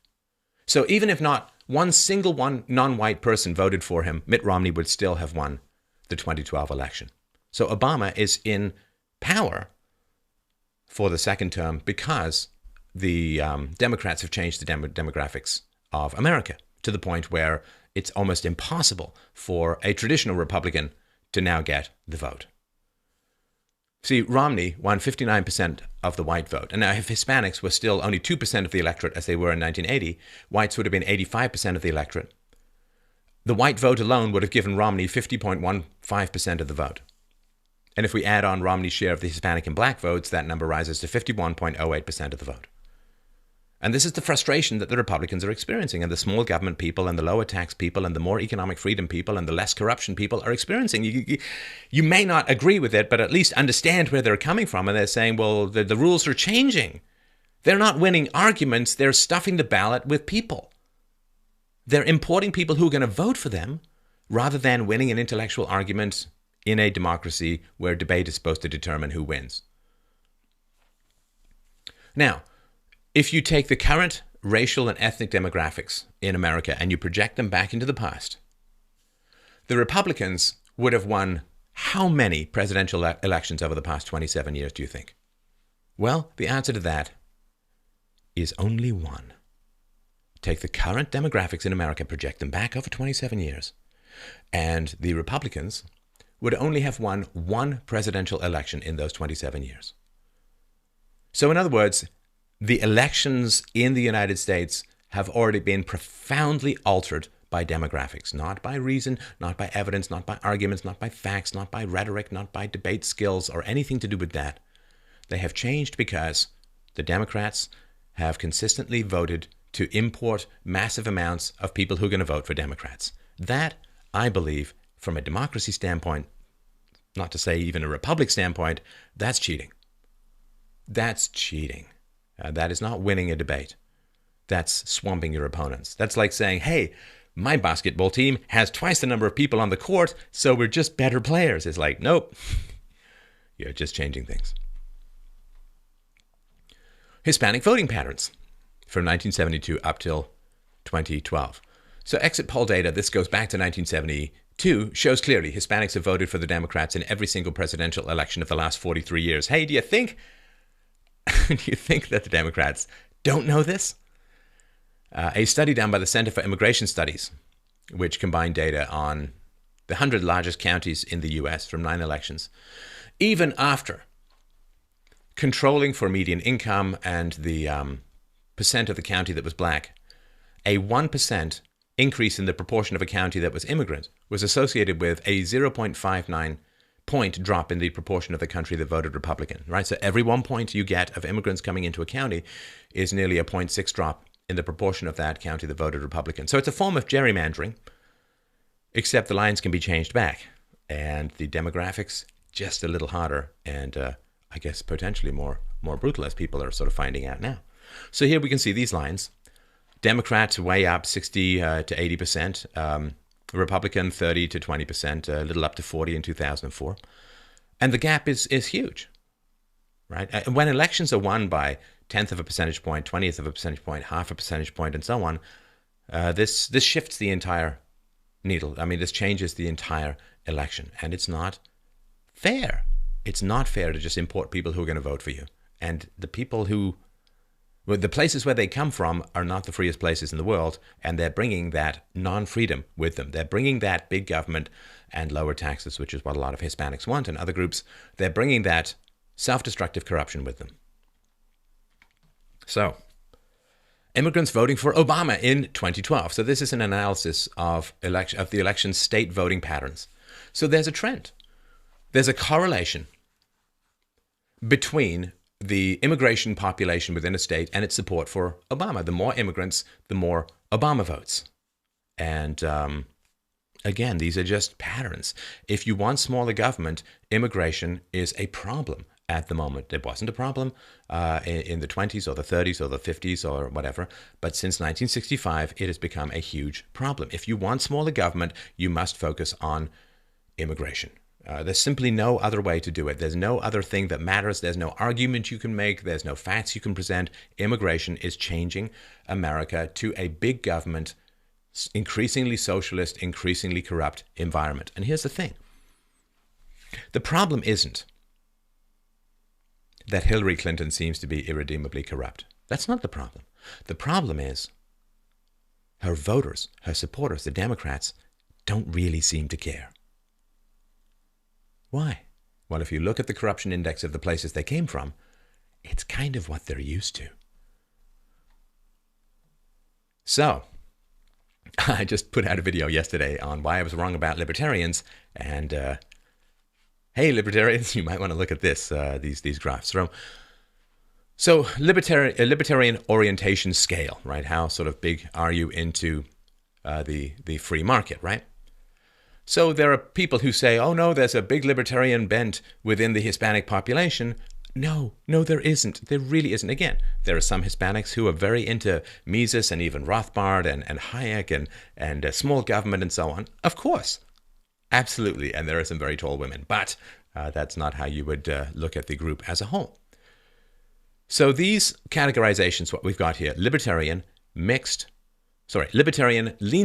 So even if not one single non-white person voted for him, Mitt Romney would still have won the 2012 election. So Obama is in power for the second term because the Democrats have changed the demographics of America to the point where it's almost impossible for a traditional Republican to now get the vote. See, Romney won 59% of the white vote. And now if Hispanics were still only 2% of the electorate as they were in 1980, whites would have been 85% of the electorate. The white vote alone would have given Romney 50.15% of the vote. And if we add on Romney's share of the Hispanic and black votes, that number rises to 51.08% of the vote. And this is the frustration that the Republicans are experiencing, and the small government people and the lower tax people and the more economic freedom people and the less corruption people are experiencing. You may not agree with it, but at least understand where they're coming from. And they're saying, well, the rules are changing. They're not winning arguments. They're stuffing the ballot with people. They're importing people who are going to vote for them rather than winning an intellectual argument in a democracy where debate is supposed to determine who wins. Now, if you take the current racial and ethnic demographics in America and you project them back into the past, the Republicans would have won how many presidential elections over the past 27 years, do you think? Well, the answer to that is only one. Take the current demographics in America, project them back over 27 years, and the Republicans would only have won one presidential election in those 27 years. So in other words, the elections in the United States have already been profoundly altered by demographics, not by reason, not by evidence, not by arguments, not by facts, not by rhetoric, not by debate skills or anything to do with that. They have changed because the Democrats have consistently voted to import massive amounts of people who are going to vote for Democrats. That, I believe, from a democracy standpoint, not to say even a republic standpoint, that's cheating. That's cheating. That is not winning a debate. That's swamping your opponents. That's like saying, hey, my basketball team has twice the number of people on the court, so we're just better players. It's like, nope, you're just changing things. Hispanic voting patterns from 1972 up till 2012. So exit poll data, this goes back to 1972, shows clearly Hispanics have voted for the Democrats in every single presidential election of the last 43 years. Hey, do you think that the Democrats don't know this? A study done by the Center for Immigration Studies, which combined data on the 100 largest counties in the U.S. from 9 elections, even after controlling for median income and the percent of the county that was black, a 1% increase in the proportion of a county that was immigrant was associated with a 0.59 point drop in the proportion of the country that voted Republican, right? So every 1 point you get of immigrants coming into a county is nearly a 0.6 drop in the proportion of that county that voted Republican. So it's a form of gerrymandering, except the lines can be changed back and the demographics just a little harder and I guess potentially more brutal, as people are sort of finding out now. So here we can see these lines. Democrats way up 60 to 80%, Republican 30 to 20%, a little up to 40 in 2004. And the gap is huge, right? And when elections are won by 10th of a percentage point, 20th of a percentage point, half a percentage point, and so on, this shifts the entire needle. I mean, this changes the entire election, and it's not fair. It's not fair to just import people who are going to vote for you. And the people who, well, the places where they come from are not the freest places in the world, and they're bringing that non-freedom with them. They're bringing that big government and lower taxes, which is what a lot of Hispanics want, and other groups. They're bringing that self-destructive corruption with them. So, immigrants voting for Obama in 2012. So this is an analysis of the election's state voting patterns. So there's a trend. There's a correlation between the immigration population within a state and its support for Obama. The more immigrants, the more Obama votes. And again, these are just patterns. If you want smaller government, immigration is a problem at the moment. It wasn't a problem in the 20s or the 30s or the 50s or whatever, but since 1965, it has become a huge problem. If you want smaller government, you must focus on immigration. There's simply no other way to do it. There's no other thing that matters. There's no argument you can make. There's no facts you can present. Immigration is changing America to a big government, increasingly socialist, increasingly corrupt environment. And here's the thing. The problem isn't that Hillary Clinton seems to be irredeemably corrupt. That's not the problem. The problem is her voters, her supporters, the Democrats, don't really seem to care. Why? Well, if you look at the corruption index of the places they came from, it's kind of what they're used to. So, I just put out a video yesterday on why I was wrong about libertarians, and hey, libertarians, you might want to look at this, these graphs. So libertarian orientation scale, right? How sort of big are you into the free market, right? So there are people who say, oh no, there's a big libertarian bent within the Hispanic population. No, there isn't. There really isn't. Again, there are some Hispanics who are very into Mises and even Rothbard and Hayek and small government and so on. Of course. Absolutely. And there are some very tall women. But that's not how you would look at the group as a whole. So these categorizations, what we've got here, libertarian, lean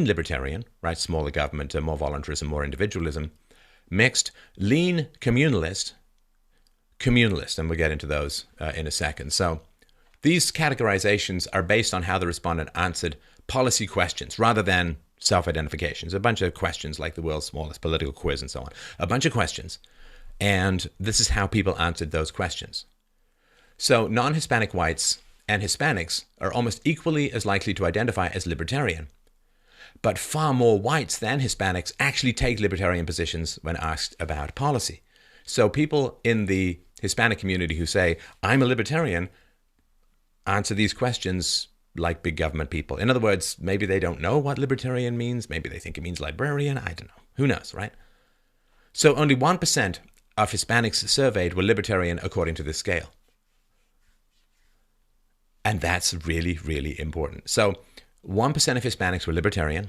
libertarian, right? Smaller government, more voluntarism, more individualism. Mixed, lean communalist, and we'll get into those in a second. So these categorizations are based on how the respondent answered policy questions rather than self-identifications. A bunch of questions like the world's smallest political quiz and so on. A bunch of questions. And this is how people answered those questions. So non-Hispanic whites and Hispanics are almost equally as likely to identify as libertarian. but far more whites than Hispanics actually take libertarian positions when asked about policy. So people in the Hispanic community who say, I'm a libertarian, answer these questions like big government people. In other words, maybe they don't know what libertarian means. Maybe they think it means librarian. I don't know. Who knows, right? So only 1% of Hispanics surveyed were libertarian according to this scale. And that's really, really important. So 1% of Hispanics were libertarian.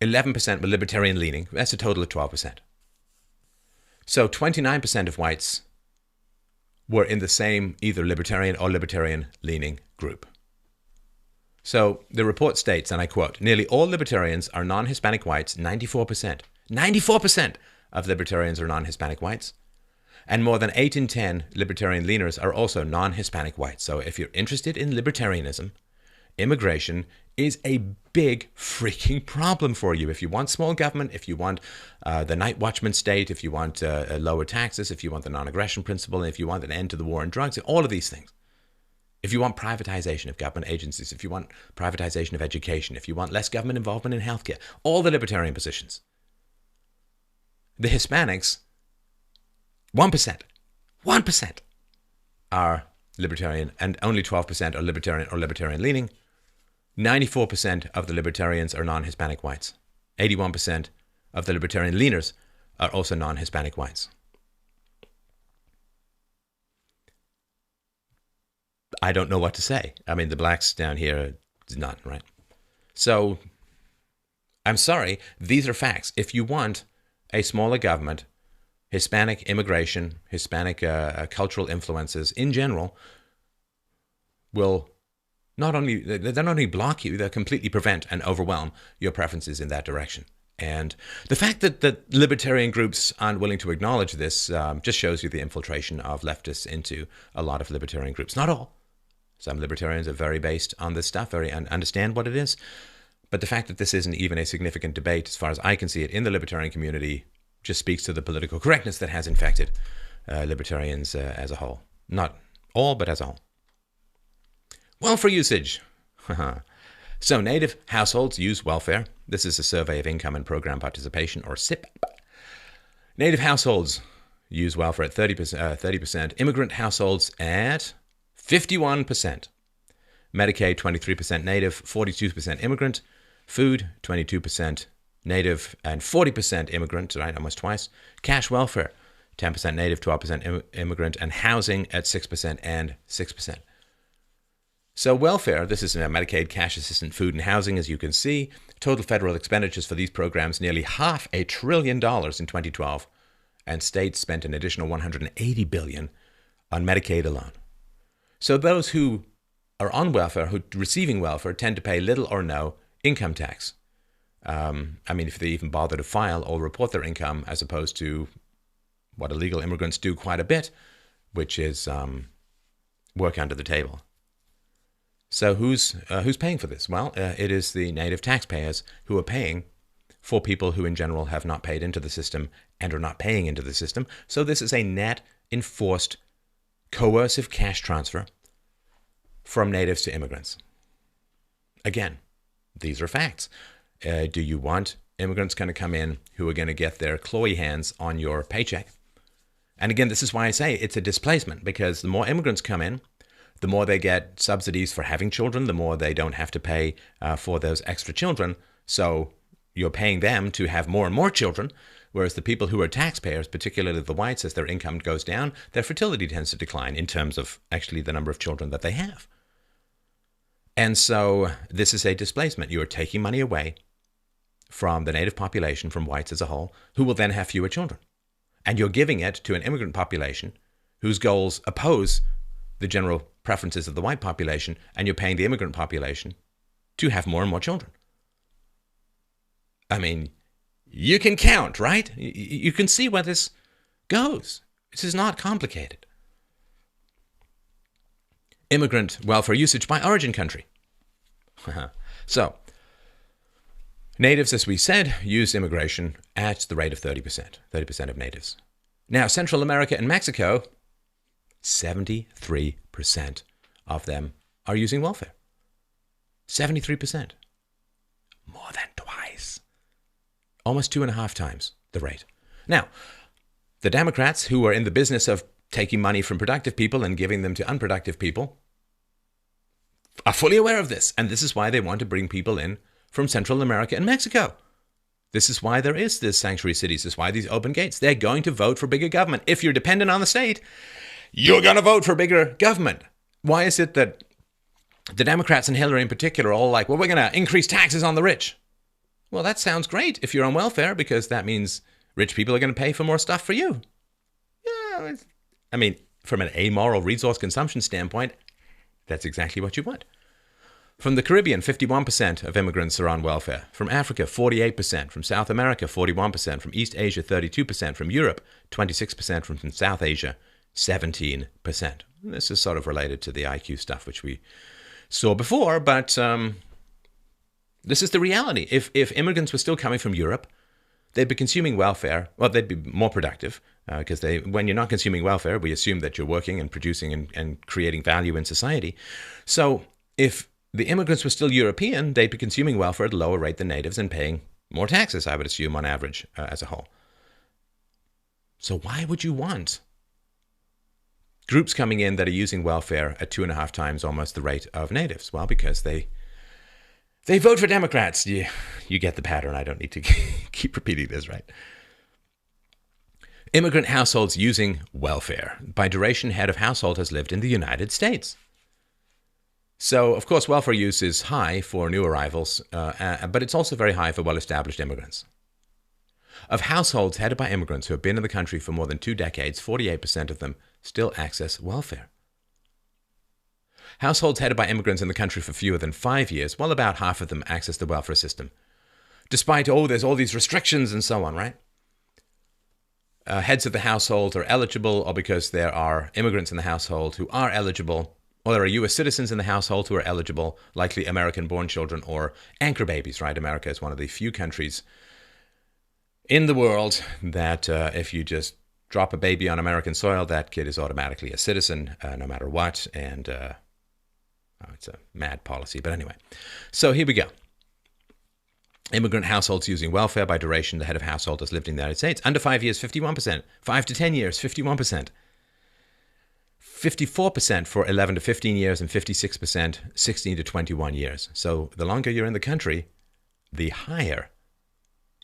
11% were libertarian leaning. That's a total of 12%. So 29% of whites were in the same either libertarian or libertarian leaning group. So the report states, and I quote, nearly all libertarians are non-Hispanic whites, 94%. 94% of libertarians are non-Hispanic whites. And more than 8 in 10 libertarian leaners are also non-Hispanic whites. So if you're interested in libertarianism, immigration is a big freaking problem for you. If you want small government, if you want the night watchman state, if you want lower taxes, if you want the non-aggression principle, and if you want an end to the war on drugs, all of these things. If you want privatization of government agencies, if you want privatization of education, if you want less government involvement in healthcare, all the libertarian positions. The Hispanics, 1% are libertarian, and only 12% are libertarian or libertarian leaning. 94% of the libertarians are non-Hispanic whites. 81% of the libertarian leaners are also non-Hispanic whites. I don't know what to say. I mean, the blacks down here, none, right? So, I'm sorry, these are facts. If you want a smaller government, Hispanic immigration, Hispanic cultural influences in general will they not only block you, they'll completely prevent and overwhelm your preferences in that direction. And the fact that libertarian groups aren't willing to acknowledge this just shows you the infiltration of leftists into a lot of libertarian groups. Not all. Some libertarians are very based on this stuff, and understand what it is. But the fact that this isn't even a significant debate, as far as I can see it, in the libertarian community, just speaks to the political correctness that has infected libertarians as a whole. Not all, but as a whole. Welfare usage. So native households use welfare. This is a survey of income and program participation, or SIP. Native households use welfare at 30%. Immigrant households at 51%. Medicaid, 23% native, 42% immigrant. Food, 22% native and 40% immigrant, right, almost twice. Cash welfare, 10% native, 12% immigrant. And housing at 6% and 6%. So welfare, this is Medicaid, cash assistance, food, and housing, as you can see. Total federal expenditures for these programs, nearly $500 billion in 2012. And states spent an additional $180 billion on Medicaid alone. So those who are on welfare, who are receiving welfare, tend to pay little or no income tax. I mean, if they even bother to file or report their income, as opposed to what illegal immigrants do quite a bit, which is work under the table. So who's paying for this? Well, it is the native taxpayers who are paying for people who in general have not paid into the system and are not paying into the system. So this is a net enforced coercive cash transfer from natives to immigrants. Again, these are facts. Do you want immigrants going to come in who are going to get their clawy hands on your paycheck? And again, this is why I say it's a displacement, because the more immigrants come in, the more they get subsidies for having children, the more they don't have to pay for those extra children. So you're paying them to have more and more children, whereas the people who are taxpayers, particularly the whites, as their income goes down, their fertility tends to decline in terms of actually the number of children that they have. And so this is a displacement. You are taking money away from the native population, from whites as a whole, who will then have fewer children. And you're giving it to an immigrant population whose goals oppose the general preferences of the white population, and you're paying the immigrant population to have more and more children. I mean, you can count, right? You can see where this goes. This is not complicated. Immigrant welfare usage by origin country. So, natives, as we said, use immigration at the rate of 30% of natives. Now, Central America and Mexico, 73% of them are using welfare. 73%. More than twice twice. Almost 2.5 times the rate. Now, the Democrats, who are in the business of taking money from productive people and giving them to unproductive people, are fully aware of this. And this is why they want to bring people in from Central America and Mexico. This is why there is this sanctuary cities. This is why these open gates. They're going to vote for bigger government. If you're dependent on the state, you're going to vote for bigger government. Why is it that the Democrats and Hillary in particular are all like, well, we're going to increase taxes on the rich? Well, that sounds great if you're on welfare, because that means rich people are going to pay for more stuff for you. Yeah, I mean, from an amoral resource consumption standpoint, that's exactly what you want. From the Caribbean, 51% of immigrants are on welfare. From Africa, 48%. From South America, 41%. From East Asia, 32%. From Europe, 26%. From South Asia, 17%. This is sort of related to the IQ stuff, which we saw before, but this is the reality. If immigrants were still coming from Europe, they'd be consuming welfare. Well, they'd be more productive, because when you're not consuming welfare, we assume that you're working and producing and creating value in society. So if the immigrants were still European, they'd be consuming welfare at a lower rate than natives and paying more taxes, I would assume, on average, as a whole. So why would you want groups coming in that are using welfare at 2.5 times almost the rate of natives? Well, because they vote for Democrats. You get the pattern. I don't need to keep repeating this, right? Immigrant households using welfare. By duration, head of household has lived in the United States. So, of course, welfare use is high for new arrivals, but it's also very high for well-established immigrants. Of households headed by immigrants who have been in the country for more than 2 decades, 48% of them still access welfare. Households headed by immigrants in the country for fewer than 5 years, well, about half of them access the welfare system. Despite, there's all these restrictions and so on, right? Heads of the household are eligible, or because there are immigrants in the household who are eligible, or there are U.S. citizens in the household who are eligible, likely American-born children or anchor babies, right? America is one of the few countries in the world that if you just drop a baby on American soil, that kid is automatically a citizen, no matter what. And it's a mad policy. But anyway, so here we go. Immigrant households using welfare. By duration, the head of household has lived in the United States. Under 5 years, 51%. 5 to 10 years, 51%. 54% for 11 to 15 years, and 56% 16 to 21 years. So the longer you're in the country, the higher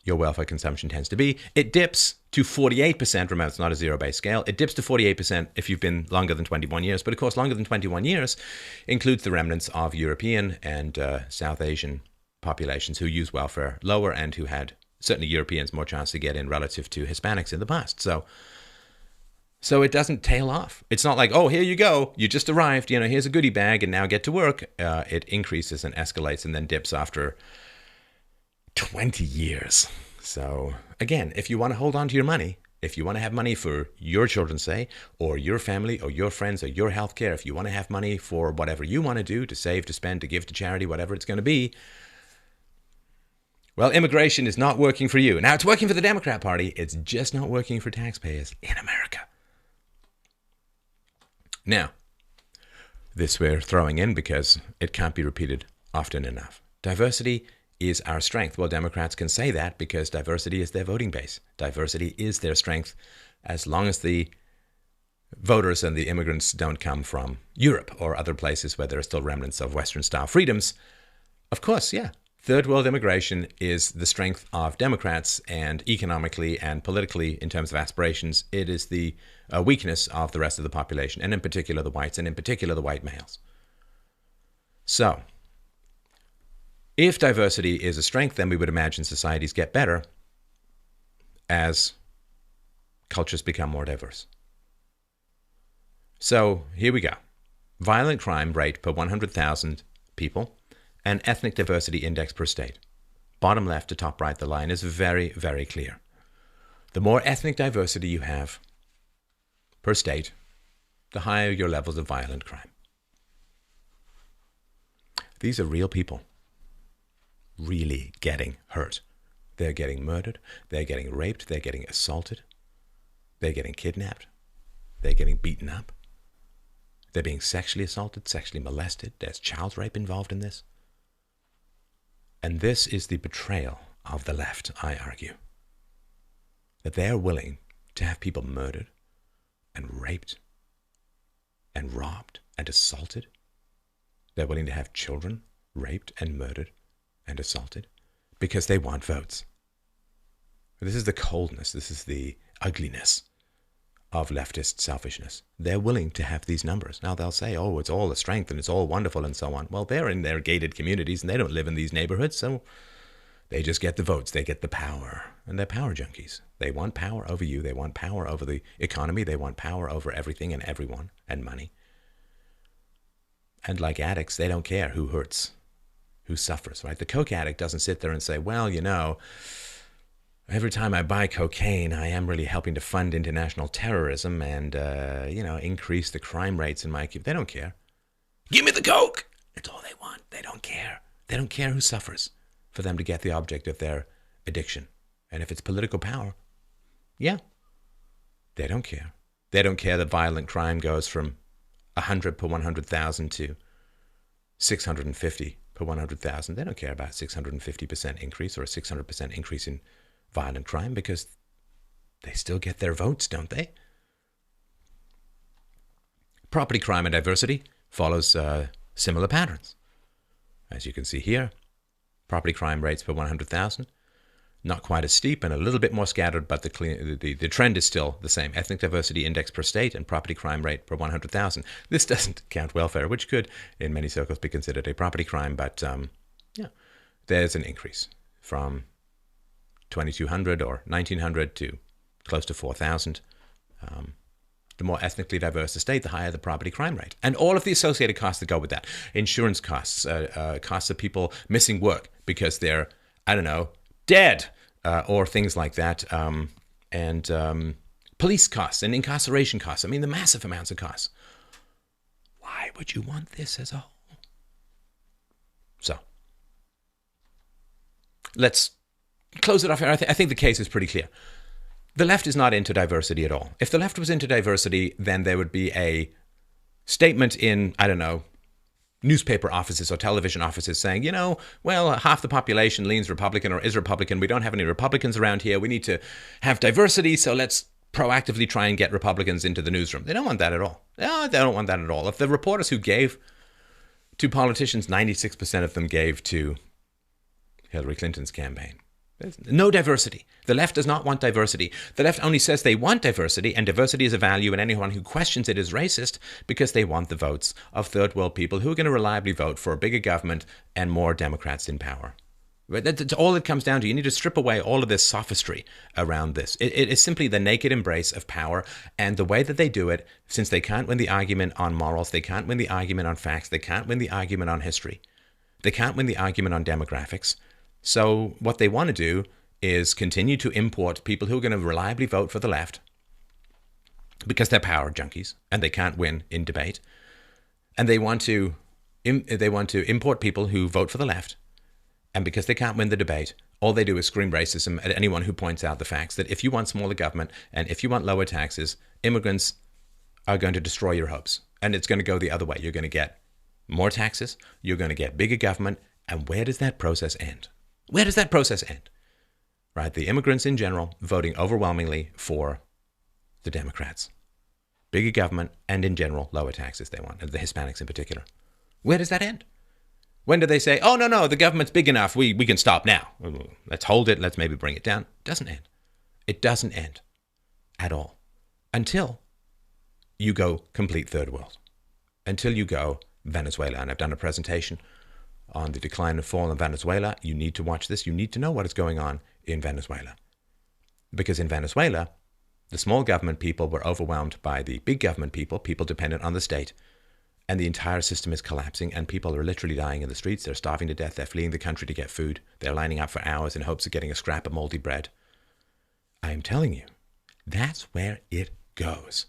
your welfare consumption tends to be. It dips to 48%. Remember, it's not a zero-based scale. It dips to 48% if you've been longer than 21 years. But of course, longer than 21 years includes the remnants of European and South Asian populations who use welfare lower and who had, certainly Europeans, more chance to get in relative to Hispanics in the past. So it doesn't tail off. It's not like, oh, here you go. You just arrived. Here's a goodie bag and now get to work. It increases and escalates and then dips after 20 years. So again, if you want to hold on to your money, if you want to have money for your children's say, or your family, or your friends, or your healthcare, if you want to have money for whatever you want to do, to save, to spend, to give to charity, whatever it's going to be, well, immigration is not working for you. Now, it's working for the Democrat Party. It's just not working for taxpayers in America. Now, this we're throwing in because it can't be repeated often enough. Diversity is our strength. Well, Democrats can say that because diversity is their voting base. Diversity is their strength as long as the voters and the immigrants don't come from Europe or other places where there are still remnants of Western-style freedoms. Of course, yeah. Third world immigration is the strength of Democrats, and economically and politically, in terms of aspirations, it is the weakness of the rest of the population, and in particular the whites, and in particular the white males. So, if diversity is a strength, then we would imagine societies get better as cultures become more diverse. So, here we go. Violent crime rate per 100,000 people, and ethnic diversity index per state. Bottom left to top right, the line is very, very clear. The more ethnic diversity you have per state, the higher your levels of violent crime. These are real people really getting hurt. They're getting murdered, they're getting raped, they're getting assaulted, they're getting kidnapped, they're getting beaten up, they're being sexually assaulted, sexually molested, there's child rape involved in this. And this is the betrayal of the left, I argue, that they are willing to have people murdered and raped and robbed and assaulted. They're willing to have children raped and murdered and assaulted because they want votes. This is the coldness, this is the ugliness of leftist selfishness. They're willing to have these numbers. Now they'll say, oh, it's all a strength and it's all wonderful and so on. Well, they're in their gated communities and they don't live in these neighborhoods, so they just get the votes, they get the power. And they're power junkies. They want power over you, they want power over the economy, they want power over everything and everyone and money. And like addicts, they don't care who hurts, who suffers, right? The coke addict doesn't sit there and say, well, you know, every time I buy cocaine, I am really helping to fund international terrorism and, increase the crime rates in my community. They don't care. Give me the coke! That's all they want. They don't care. They don't care who suffers for them to get the object of their addiction. And if it's political power, yeah, they don't care. They don't care that violent crime goes from 100 per 100,000 to 650 per 100,000. They don't care about 650% increase or a 600% increase in violent crime because they still get their votes, don't they? Property crime and diversity follows similar patterns. As you can see here, property crime rates per 100,000, not quite as steep and a little bit more scattered, but the trend is still the same. Ethnic diversity index per state and property crime rate per 100,000. This doesn't count welfare, which could, in many circles, be considered a property crime, but there's an increase from 2,200 or 1,900 to close to 4,000. The more ethnically diverse the state, the higher the property crime rate. And all of the associated costs that go with that. Insurance costs, costs of people missing work because they're, dead, or things like that. And police costs and incarceration costs. I mean, the massive amounts of costs. Why would you want this as a whole? So, let's close it off here. I think the case is pretty clear. The left is not into diversity at all. If the left was into diversity, then there would be a statement in, newspaper offices or television offices saying, half the population leans Republican or is Republican. We don't have any Republicans around here. We need to have diversity, so let's proactively try and get Republicans into the newsroom. They don't want that at all. No, they don't want that at all. If the reporters who gave to politicians, 96% of them gave to Hillary Clinton's campaign. There's no diversity. The left does not want diversity. The left only says they want diversity, and diversity is a value, and anyone who questions it is racist because they want the votes of third world people who are going to reliably vote for a bigger government and more Democrats in power. That's all it comes down to. You need to strip away all of this sophistry around this. It is simply the naked embrace of power, and the way that they do it, since they can't win the argument on morals, they can't win the argument on facts, they can't win the argument on history, they can't win the argument on demographics. So what they want to do is continue to import people who are going to reliably vote for the left because they're power junkies and they can't win in debate. And they want to import people who vote for the left. And because they can't win the debate, all they do is scream racism at anyone who points out the facts that if you want smaller government and if you want lower taxes, immigrants are going to destroy your hopes. And it's going to go the other way. You're going to get more taxes, you're going to get bigger government, and where does that process end? Where does that process end? Right, the immigrants in general voting overwhelmingly for the Democrats. Bigger government and in general lower taxes they want, and the Hispanics in particular. Where does that end? When do they say, oh, no, the government's big enough, we can stop now. Let's hold it, let's maybe bring it down. It doesn't end. It doesn't end at all. Until you go complete third world. Until you go Venezuela. And I've done a presentation on the decline and fall in Venezuela. You need to watch this. You need to know what is going on in Venezuela. Because in Venezuela, the small government people were overwhelmed by the big government people dependent on the state. And the entire system is collapsing and people are literally dying in the streets. They're starving to death. They're fleeing the country to get food. They're lining up for hours in hopes of getting a scrap of moldy bread. I am telling you, that's where it goes.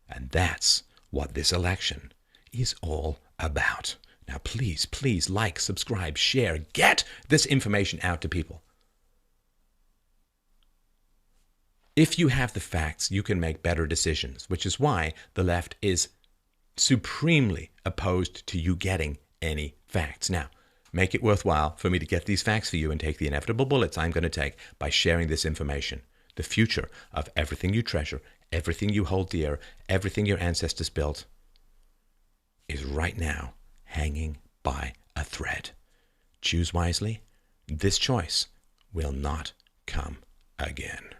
And that's what this election is all about. Now, please like, subscribe, share, get this information out to people. If you have the facts, you can make better decisions, which is why the left is supremely opposed to you getting any facts. Now, make it worthwhile for me to get these facts for you and take the inevitable bullets I'm going to take by sharing this information. The future of everything you treasure, everything you hold dear, everything your ancestors built is right now hanging by a thread. Choose wisely. This choice will not come again.